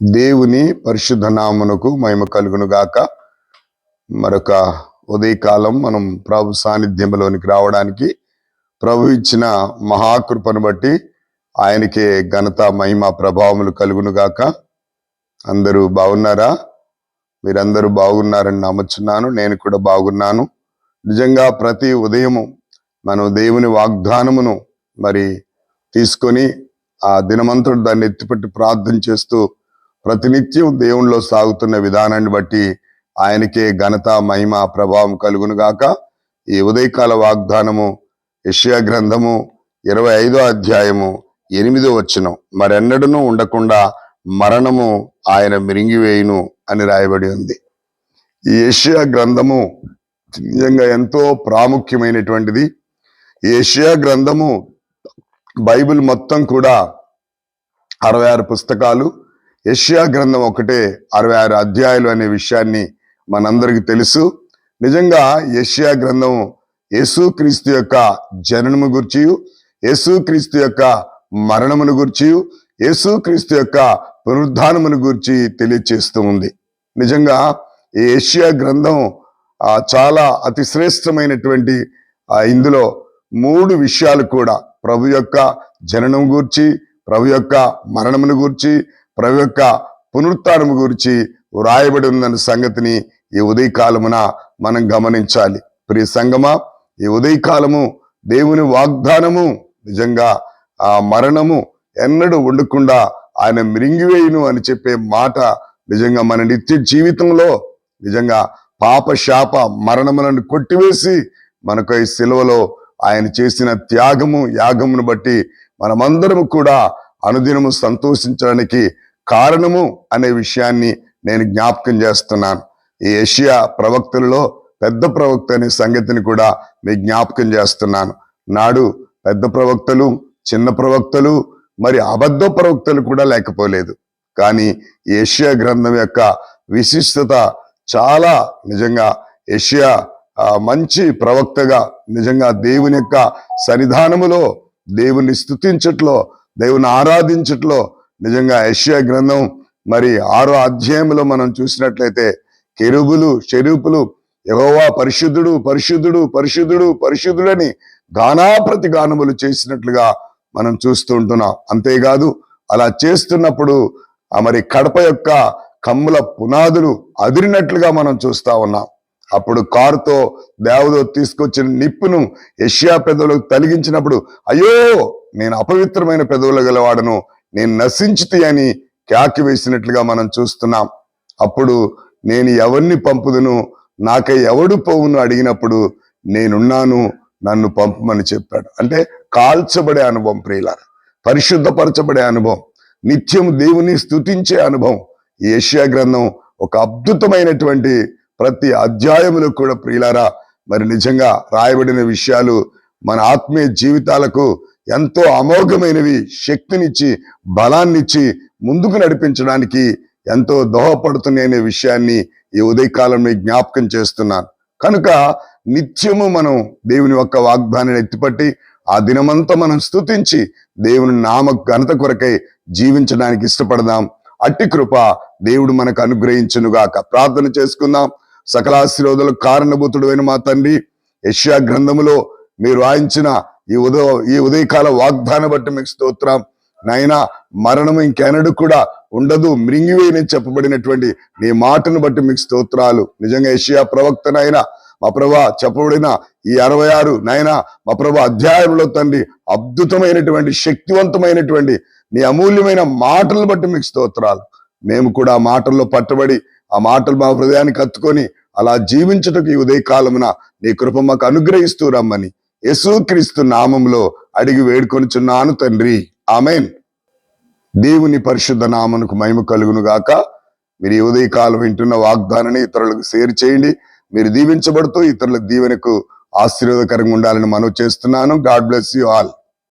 దేవుని పరిశుద్ధ నామమునకు మహిమ కలుగును గాక. మరొక ఉదయకాలం మనం ప్రభు సాన్నిధ్యంలోనికి రావడానికి ప్రభు ఇచ్చిన మహాకృపను బట్టి ఆయనకే ఘనత మహిమ ప్రభావములు కలుగును గాక. అందరూ బాగున్నారా? మీరందరూ బాగున్నారని నమ్ముచున్నాను. నేను కూడా బాగున్నాను. నిజంగా ప్రతి ఉదయము మనం దేవుని వాగ్దానమును మరి తీసుకొని ఆ దినమంతటి దాన్ని ఎత్తిపెట్టి ప్రార్థన చేస్తూ ప్రతినిత్యం దేవునిలో సాగుతున్న విధానాన్ని బట్టి ఆయనకే ఘనత మహిమ ప్రభావం కలుగును గాక. ఈ ఉదయకాల వాగ్దానము యెషయా గ్రంథము 25వ అధ్యాయము 8వ వచనం, మరెన్నడూనూ ఉండకుండా మరణము ఆయన మిరింగివేయును అని రాయబడి ఉంది. ఈ యెషయా గ్రంథము నిజంగా ఎంతో ప్రాముఖ్యమైనటువంటిది. ఈ యెషయా గ్రంథము బైబిల్ మొత్తం కూడా 66 పుస్తకాలు, యెషయా గ్రంథం ఒకటే 66 అధ్యాయాలు అనే విషయాన్ని మనందరికీ తెలుసు. నిజంగా యెషయా గ్రంథం యేసుక్రీస్తు యొక్క జననము గురించి, యేసుక్రీస్తు యొక్క మరణమును గురించి, యేసుక్రీస్తు యొక్క పునరుద్ధానమును గురించి తెలియచేస్తూ ఉంది. నిజంగా ఈ యెషయా గ్రంథం చాలా అతి శ్రేష్టమైనటువంటి ఇందులో 3 విషయాలు కూడా ప్రభు యొక్క జననం గూర్చి, ప్రభు యొక్క మరణమును గూర్చి, ప్రభు యొక్క పునరుత్థానము గురించి వ్రాయబడి ఉందన్న సంగతిని ఈ ఉదయకాలమున మనం గమనించాలి. ప్రియ సంగమా, ఈ ఉదయకాలము దేవుని వాగ్దానము నిజంగా ఆ మరణము ఎన్నడూ ఉండకుండా ఆయన మిరింగివేయును అని చెప్పే మాట నిజంగా మన నిత్య జీవితంలో నిజంగా పాప శాప మరణములను కొట్టివేసి మనకు ఈ సిలువలో ఆయన చేసిన త్యాగము యాగమును బట్టి మనమందరము కూడా అనుదినము సంతోషించడానికి కారణము అనే విషయాన్ని నేను జ్ఞాపకం చేస్తున్నాను. ఈ యెషయా ప్రవక్తలలో పెద్ద ప్రవక్త అనే సంగతిని కూడా మీ జ్ఞాపకం చేస్తున్నాను. నాడు పెద్ద ప్రవక్తలు, చిన్న ప్రవక్తలు, మరి అబద్ధ ప్రవక్తలు కూడా లేకపోలేదు. కానీ యెషయా గ్రంథం యొక్క విశిష్టత చాలా. నిజంగా యెషయా మంచి ప్రవక్తగా నిజంగా దేవుని యొక్క సన్నిధానములో దేవుని స్తుతించట్లో, దేవుని ఆరాధించట్లో నిజంగా యెషయా గ్రంథం మరి 6వ అధ్యాయంలో మనం చూసినట్లయితే కెరూబులు షెరూపులు యెహోవా పరిశుద్ధుడు పరిశుద్ధుడు పరిశుద్ధుడు పరిశుద్ధుడని గానాప్రతి గానములు చేసినట్లుగా మనం చూస్తూ ఉంటున్నాం. అంతేకాదు అలా చేస్తున్నప్పుడు మరి కడప యొక్క కమ్ముల పునాదులు అదిరినట్లుగా మనం చూస్తా ఉన్నాం. అప్పుడు కారుతో దేవదూత తీసుకొచ్చిన నిప్పును యెషయా పెదవులకు తలిగించినప్పుడు, అయ్యో నేను అపవిత్రమైన పెదవులు గలవాడను, నేను నశించితి అని కేక వేసినట్లుగా మనం చూస్తున్నాం. అప్పుడు నేను ఎవరిని పంపుదును, నాకై ఎవడు పోవును అడిగినప్పుడు నేనున్నాను, నన్ను పంపమని చెప్పాడు. అంటే కాల్చబడే అనుభవం, ప్రియులారా, పరిశుద్ధపరచబడే అనుభవం, నిత్యం దేవుని స్తుతించే అనుభవం. ఈ యెషయా గ్రంథం ఒక అద్భుతమైనటువంటి ప్రతి అధ్యాయములో కూడా ప్రియులారా మరి నిజంగా రాయబడిన విషయాలు మన ఆత్మీయ జీవితాలకు ఎంతో అమోఘమైనవి, శక్తినిచ్చి బలాన్నిచ్చి ముందుకు నడిపించడానికి ఎంతో దోహపడుతున్నాయి అనే విషయాన్ని ఈ ఉదయకాలం జ్ఞాపకం చేస్తున్నాను. కనుక నిత్యము మనం దేవుని యొక్క వాగ్దానాన్ని ఎత్తిపట్టి ఆ దినమంతా మనం స్తుతించి దేవుని నామ ఘనత కొరకై జీవించడానికి ఇష్టపడదాం. అట్టి కృప దేవుడు మనకు అనుగ్రహించునుగాక. ప్రార్థన చేసుకుందాం. సకలాశీర్వాదాలకు కారణభూతుడైన మా తండ్రి, యెషయా గ్రంథములో మీరు రాయించిన ఈ ఉదయకాల వాగ్దానం బట్టి మీకు స్తోత్రం. నాయనా, మరణము ఇంకెన్నడూ కూడా ఉండదు, మిరింగివేయని చెప్పబడినటువంటి నీ మాటను బట్టి మీకు స్తోత్రాలు. నిజంగా యెషయా ప్రవక్తనైనా మా ప్రభా చెప్పబడిన ఈ 66 నాయనా మా ప్రభా అధ్యాయంలో తండ్రి అద్భుతమైనటువంటి శక్తివంతమైనటువంటి నీ అమూల్యమైన మాటలను బట్టి మీకు స్తోత్రాలు. మేము కూడా ఆ మాటల్లో పట్టుబడి ఆ మాటలు మా హృదయానికి కత్తుకొని అలా జీవించుటకు ఈ ఉదయకాలమున నీ కృప మాకు అనుగ్రహిస్తూ రమ్మని యేసుక్రీస్తు నామములో అడిగి వేడుకొనుచున్నాను తండ్రి, ఆమేన్. దేవుని పరిశుద్ధ నామమునకు మహిమ కలుగును గాక. మీరు ఈ ఉదయకాలం వింటున్న వాగ్దానాన్ని ఇతరులకు షేర్ చేయండి. మీరు దీవించబడుతూ ఇతరులకు దీవెనకు ఆశీర్వాదకరంగా ఉండాలని మనవి చేస్తున్నాను. God bless you all.